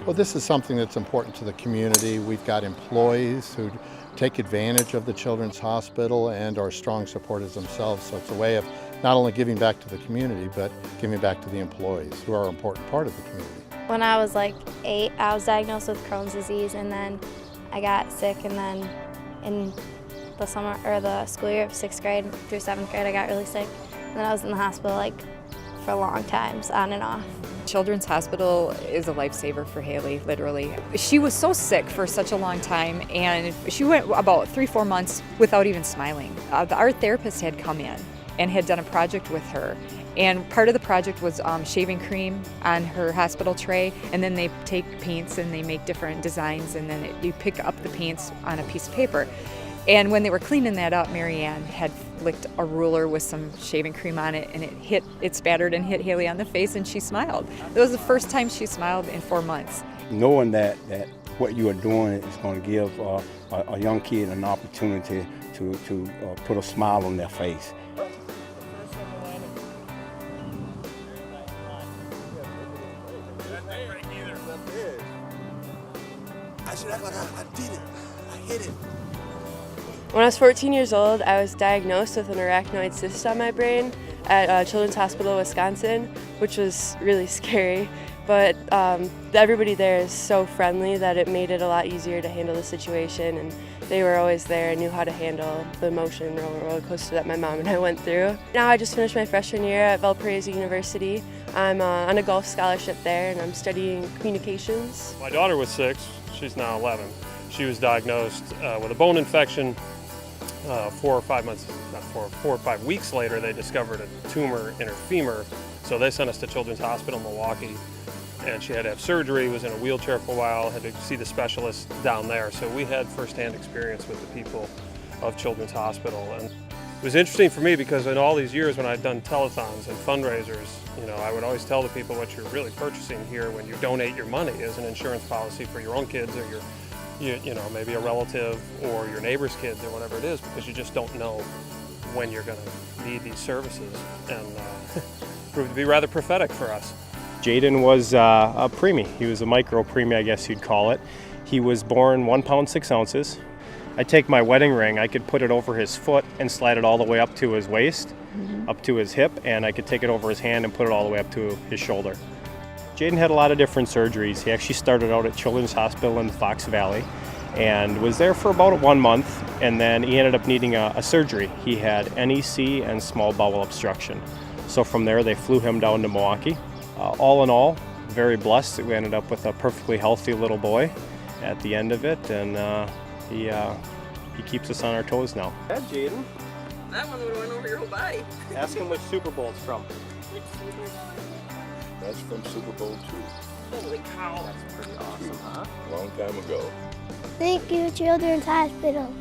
Well, this is something that's important to the community. We've got employees who take advantage of the Children's Hospital and are strong supporters themselves. So it's a way of not only giving back to the community, but giving back to the employees who are an important part of the community. When I was like 8, I was diagnosed with Crohn's disease, and then I got sick, and then in the summer or the school year of 6th grade through 7th grade, I got really sick. And then I was in the hospital like for long times, on and off. Children's Hospital is a lifesaver for Haley, literally. She was so sick for such a long time, and she went about 3-4 months without even smiling. The art therapist had come in and had done a project with her, and part of the project was shaving cream on her hospital tray, and then they take paints and they make different designs, and then you pick up the paints on a piece of paper. And when they were cleaning that up, Marianne had licked a ruler with some shaving cream on it, and it spattered and hit Haley on the face, and she smiled. It was the first time she smiled in 4 months. Knowing that what you are doing is going to give a young kid an opportunity to put a smile on their face. I should act like I did it. I hit it. When I was 14 years old, I was diagnosed with an arachnoid cyst on my brain at Children's Hospital, Wisconsin, which was really scary. But everybody there is so friendly that it made it a lot easier to handle the situation, and they were always there and knew how to handle the emotion roller coaster that my mom and I went through. Now I just finished my freshman year at Valparaiso University. I'm on a golf scholarship there, and I'm studying communications. My daughter was 6, she's now 11. She was diagnosed with a bone infection. 4 or 5 weeks later, they discovered a tumor in her femur. So they sent us to Children's Hospital in Milwaukee, and she had to have surgery, was in a wheelchair for a while, had to see the specialist down there. So we had firsthand experience with the people of Children's Hospital. And it was interesting for me because in all these years when I'd done telethons and fundraisers, I would always tell the people what you're really purchasing here when you donate your money is an insurance policy for your own kids or maybe a relative or your neighbor's kids or whatever it is, because you just don't know when you're going to need these services, and proved to be rather prophetic for us. Jaden was a preemie. He was a micro preemie, I guess you'd call it. He was born 1 pound 6 ounces. I take my wedding ring, I could put it over his foot and slide it all the way up to his waist, up to his hip, and I could take it over his hand and put it all the way up to his shoulder. Jaden had a lot of different surgeries. He actually started out at Children's Hospital in Fox Valley and was there for about 1 month, and then he ended up needing a surgery. He had NEC and small bowel obstruction. So from there they flew him down to Milwaukee. All in all, very blessed that we ended up with a perfectly healthy little boy at the end of it, and he keeps us on our toes now. Yeah, Jaden. That one would have went over your whole body. Ask him which Super Bowl it's from. Which Super Bowl? That's from Super Bowl II. Holy cow. That's pretty awesome, huh? Long time ago. Thank you, Children's Hospital.